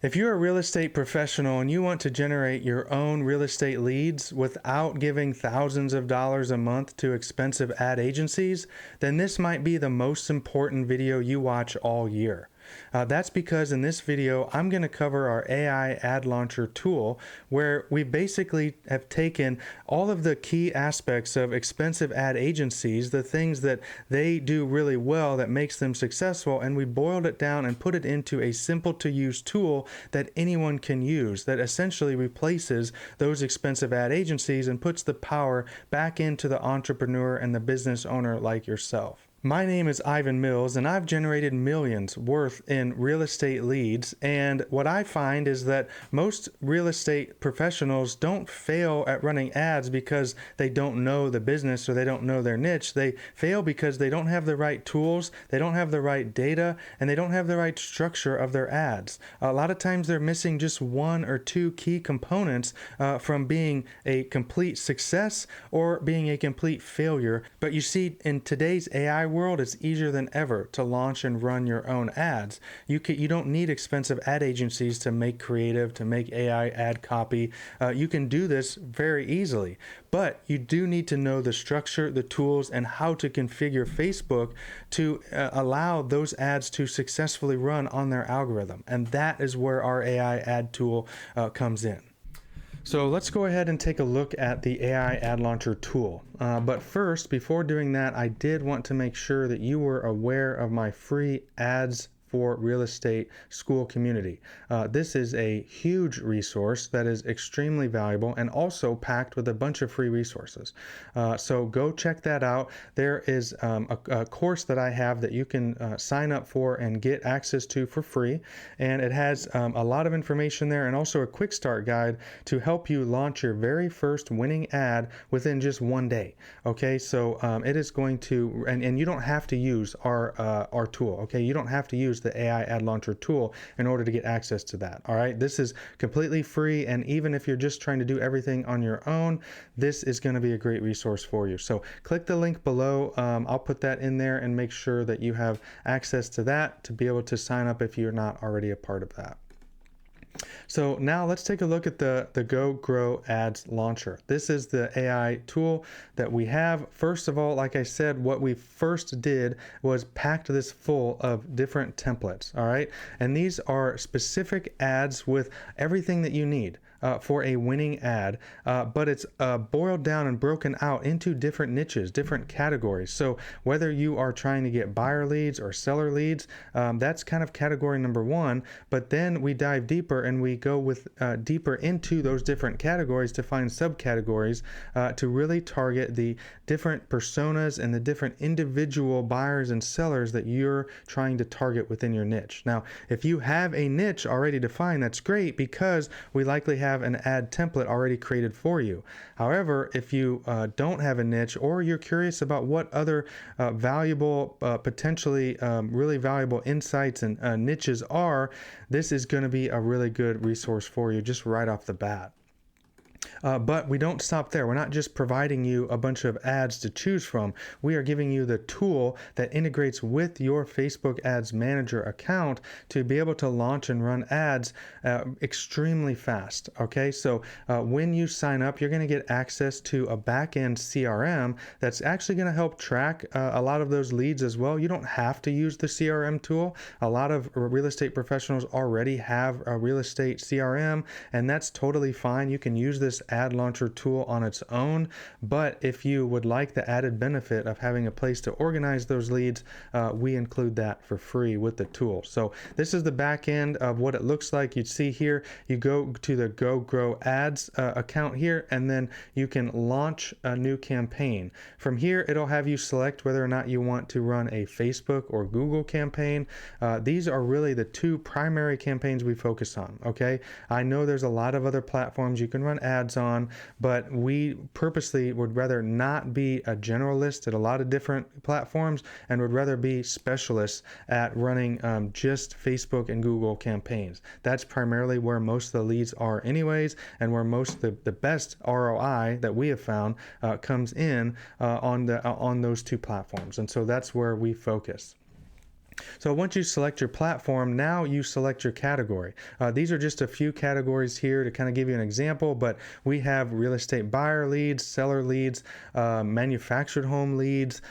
If you're a real estate professional and you want to generate your own real estate leads without giving thousands of dollars a month to expensive ad agencies, then this might be the most important video you watch all year. That's because in this video, I'm going to cover our AI ad launcher tool, where we basically have taken all of the key aspects of expensive ad agencies, the things that they do really well that makes them successful, and we boiled it down and put it into a simple to use tool that anyone can use that essentially replaces those expensive ad agencies and puts the power back into the entrepreneur and the business owner like yourself. My name is Ivan Mills, and I've generated millions worth in real estate leads. And what I find is that most real estate professionals don't fail at running ads because they don't know the business or they don't know their niche. They fail because they don't have the right tools, they don't have the right data, and they don't have the right structure of their ads. A lot of times they're missing just one or two key components from being a complete success or being a complete failure. But you see, in today's AI world, it's easier than ever to launch and run your own ads. You don't need expensive ad agencies to make creative, to make AI ad copy. You can do this very easily, but you do need to know the structure, the tools, and how to configure Facebook to allow those ads to successfully run on their algorithm. And that is where our AI ad tool comes in. So let's go ahead and take a look at the AI Ad Launcher tool. But first, before doing that, I did want to make sure that you were aware of my free ads for real estate school community. This is a huge resource that is extremely valuable and also packed with a bunch of free resources. So go check that out. There is a course that I have that you can sign up for and get access to for free. And it has a lot of information there and also a quick start guide to help you launch your very first winning ad within just one day. Okay, so it is going to, and you don't have to use our tool. Okay, you don't have to use the AI Ad Launcher tool in order to get access to that. All right, this is completely free, and even if you're just trying to do everything on your own, this is going to be a great resource for you. So click the link below. I'll put that in there and make sure that you have access to that to be able to sign up if you're not already a part of that. So now let's take a look at the Go Grow Ads Launcher. This is the AI tool that we have. First of all, like I said, what we first did was packed this full of different templates, all right? And these are specific ads with everything that you need for a winning ad, but it's boiled down and broken out into different niches, different categories. So whether you are trying to get buyer leads or seller leads, that's kind of category number one, but then we dive deeper and we go with deeper into those different categories to find subcategories to really target the different personas and the different individual buyers and sellers that you're trying to target within your niche. Now, if you have a niche already defined, that's great because we likely have an ad template already created for you. However, if you don't have a niche or you're curious about what other valuable, potentially really valuable insights and niches are, this is going to be a really good resource for you just right off the bat. But we don't stop there. We're not just providing you a bunch of ads to choose from. We are giving you the tool that integrates with your Facebook Ads Manager account to be able to launch and run ads extremely fast. Okay, so when you sign up, you're going to get access to a back-end CRM that's actually going to help track a lot of those leads as well. You don't have to use the CRM tool. A lot of real estate professionals already have a real estate CRM, and that's totally fine. You can use this ad launcher tool on its own, but if you would like the added benefit of having a place to organize those leads, we include that for free with the tool. So this is the back end of what it looks like. You'd see here, you go to the Go Grow Ads account here, and then you can launch a new campaign. From here, it'll have you select whether or not you want to run a Facebook or Google campaign. These are really the two primary campaigns we focus on, okay? I know there's a lot of other platforms you can run ads on, but we purposely would rather not be a generalist at a lot of different platforms and would rather be specialists at running just Facebook and Google campaigns. That's primarily where most of the leads are anyways, and where most of the best ROI that we have found comes in on those two platforms. And so that's where we focus. So once you select your platform, now you select your category. These are just a few categories here to kind of give you an example, but we have real estate buyer leads, seller leads, manufactured home leads,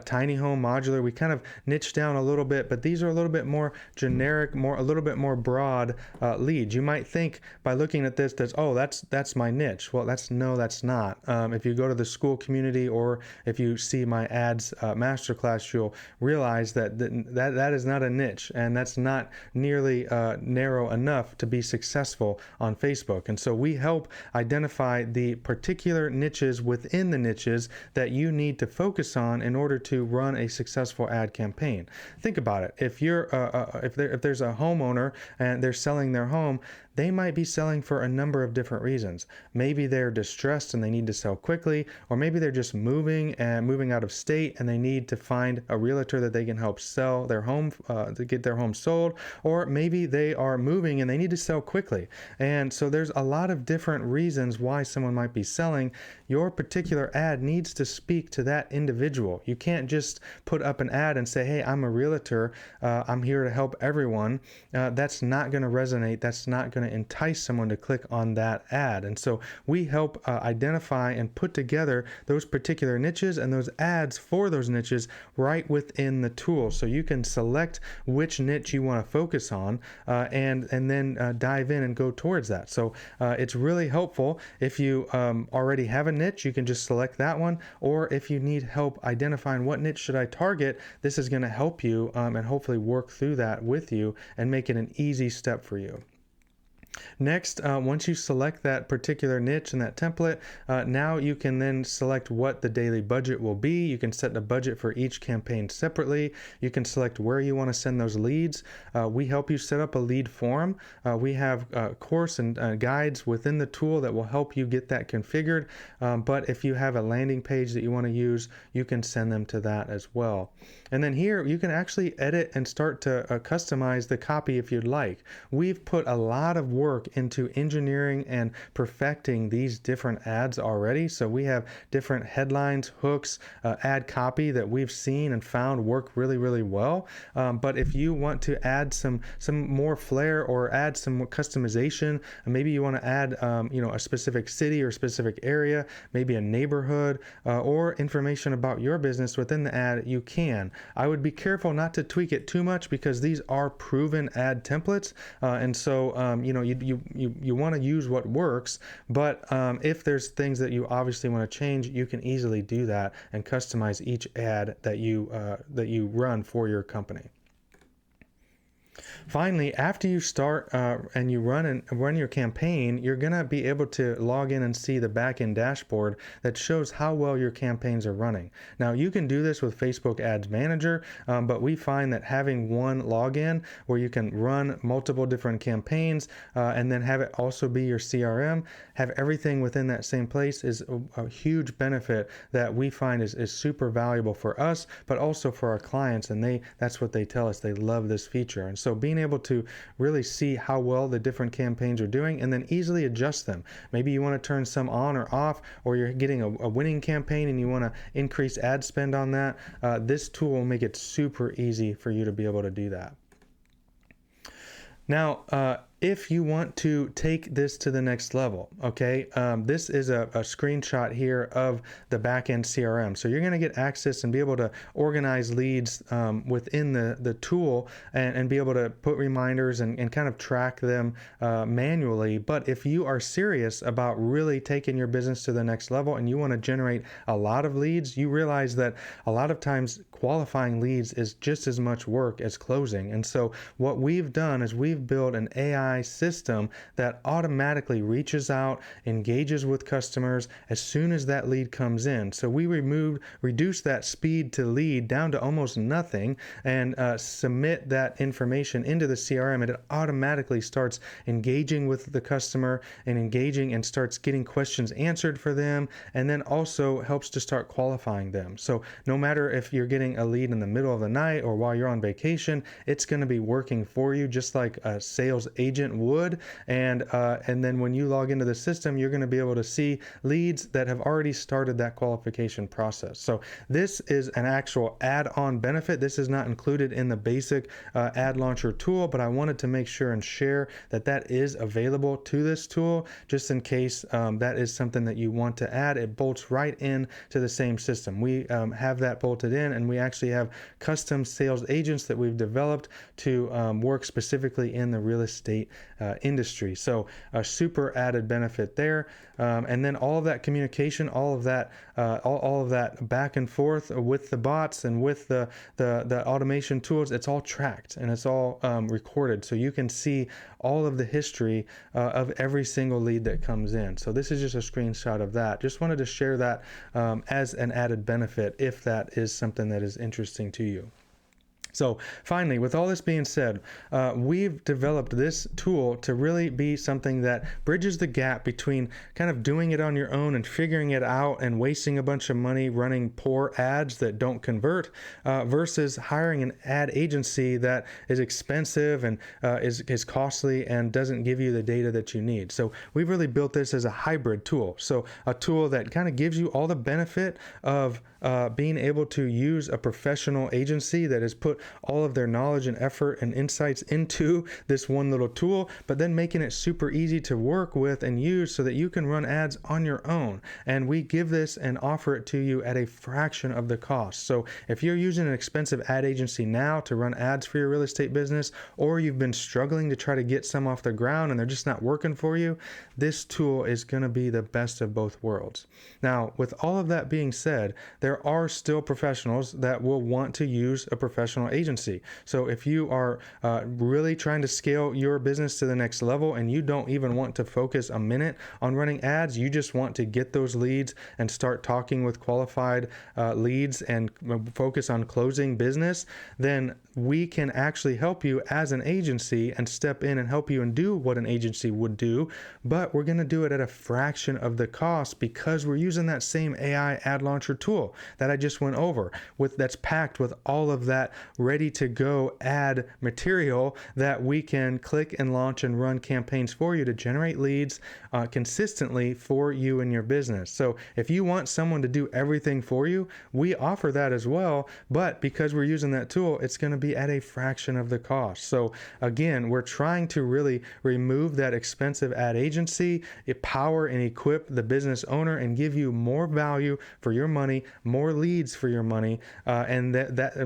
tiny home, modular. We kind of niche down a little bit, but these are a little bit more generic, a little bit more broad leads. You might think by looking at this, that's my niche. Well, that's not. If you go to the school community, or if you see my ads masterclass, you'll realize that is not a niche, and that's not nearly narrow enough to be successful on Facebook. And so we help identify the particular niches within the niches that you need to focus on in order to run a successful ad campaign. Think about it. If there's a homeowner and they're selling their home, they might be selling for a number of different reasons. Maybe they're distressed and they need to sell quickly, or maybe they're just moving out of state and they need to find a realtor that they can help sell their home, to get their home sold, or maybe they are moving and they need to sell quickly. And so there's a lot of different reasons why someone might be selling. Your particular ad needs to speak to that individual. You can't just put up an ad and say, hey, I'm a realtor, I'm here to help everyone. That's not going to resonate. That's not going to entice someone to click on that ad. And so we help identify and put together those particular niches and those ads for those niches right within the tool. So you can select which niche you want to focus on, and then dive in and go towards that. So it's really helpful if you already have a niche. You can just select that one, or if you need help identifying what niche should I target, this is going to help you and hopefully work through that with you and make it an easy step for you. Next, once you select that particular niche and that template, now you can then select what the daily budget will be. You can set the budget for each campaign separately. You can select where you want to send those leads. We help you set up a lead form. We have a course and guides within the tool that will help you get that configured. But if you have a landing page that you want to use, you can send them to that as well. And then here, you can actually edit and start to customize the copy if you'd like. We've put a lot of work into engineering and perfecting these different ads already. So we have different headlines, hooks, ad copy that we've seen and found work really, really well. But if you want to add some more flair or add some more customization, maybe you want to add a specific city or specific area, maybe a neighborhood, or information about your business within the ad, you can. I would be careful not to tweak it too much because these are proven ad templates, and so you want to use what works. But if there's things that you obviously want to change, you can easily do that and customize each ad that you run for your company. Finally, after you start and you run your campaign, you're going to be able to log in and see the back-end dashboard that shows how well your campaigns are running. Now, you can do this with Facebook Ads Manager, but we find that having one login where you can run multiple different campaigns and then have it also be your CRM, have everything within that same place is a huge benefit that we find is super valuable for us, but also for our clients, and that's what they tell us. They love this feature. And so being able to really see how well the different campaigns are doing and then easily adjust them. Maybe you want to turn some on or off, or you're getting a winning campaign and you want to increase ad spend on that. This tool will make it super easy for you to be able to do that. Now, if you want to take this to the next level, okay, this is a screenshot here of the backend CRM. So you're going to get access and be able to organize leads within the tool and be able to put reminders and kind of track them manually. But if you are serious about really taking your business to the next level and you want to generate a lot of leads, you realize that a lot of times qualifying leads is just as much work as closing. And so what we've done is we've built an AI system that automatically reaches out, engages with customers as soon as that lead comes in. So we reduce that speed to lead down to almost nothing and submit that information into the CRM, and it automatically starts engaging with the customer and engaging and starts getting questions answered for them, and then also helps to start qualifying them. So no matter if you're getting a lead in the middle of the night or while you're on vacation, it's going to be working for you just like a sales agent agent would. And then when you log into the system, you're going to be able to see leads that have already started that qualification process. So this is an actual add-on benefit. This is not included in the basic ad launcher tool, but I wanted to make sure and share that that is available to this tool, just in case that is something that you want to add. It bolts right in to the same system. We have that bolted in, and we actually have custom sales agents that we've developed to work specifically in the real estate industry. So a super added benefit there. And then all of that communication, all of that back and forth with the bots and with the automation tools, it's all tracked and it's all recorded. So you can see all of the history of every single lead that comes in. So this is just a screenshot of that. Just wanted to share that as an added benefit if that is something that is interesting to you. So finally, with all this being said, we've developed this tool to really be something that bridges the gap between kind of doing it on your own and figuring it out and wasting a bunch of money running poor ads that don't convert versus hiring an ad agency that is expensive and is costly and doesn't give you the data that you need. So we've really built this as a hybrid tool. So a tool that kind of gives you all the benefit of being able to use a professional agency that has put all of their knowledge and effort and insights into this one little tool, but then making it super easy to work with and use so that you can run ads on your own. And we give this and offer it to you at a fraction of the cost. So if you're using an expensive ad agency now to run ads for your real estate business, or you've been struggling to try to get some off the ground and they're just not working for you, this tool is going to be the best of both worlds. Now, with all of that being said, there are still professionals that will want to use a professional agency. So if you are really trying to scale your business to the next level and you don't even want to focus a minute on running ads, you just want to get those leads and start talking with qualified leads and focus on closing business, then we can actually help you as an agency and step in and help you and do what an agency would do, but we're going to do it at a fraction of the cost because we're using that same AI ad launcher tool that I just went over with, that's packed with all of that ready to go ad material that we can click and launch and run campaigns for you to generate leads consistently for you and your business. So if you want someone to do everything for you, we offer that as well, but because we're using that tool, it's going to be at a fraction of the cost. So again, we're trying to really remove that expensive ad agency, empower and equip the business owner, and give you more value for your money, more leads for your money, and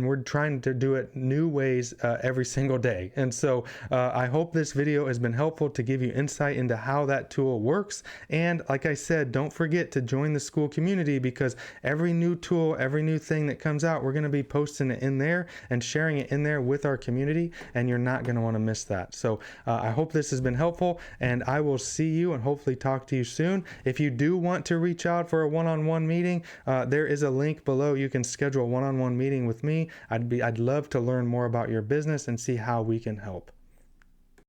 we're trying to do it new ways every single day. And so I hope this video has been helpful to give you insight into how that tool works. And like I said, don't forget to join the school community, because every new tool, every new thing that comes out, we're going to be posting it in there and sharing it in there with our community, and you're not going to want to miss that. So I hope this has been helpful, and I will see you and hopefully talk to you soon. If you do want to reach out for a one-on-one meeting, there is a link below. You can schedule a one-on-one meeting with me. I'd love to learn more about your business and see how we can help.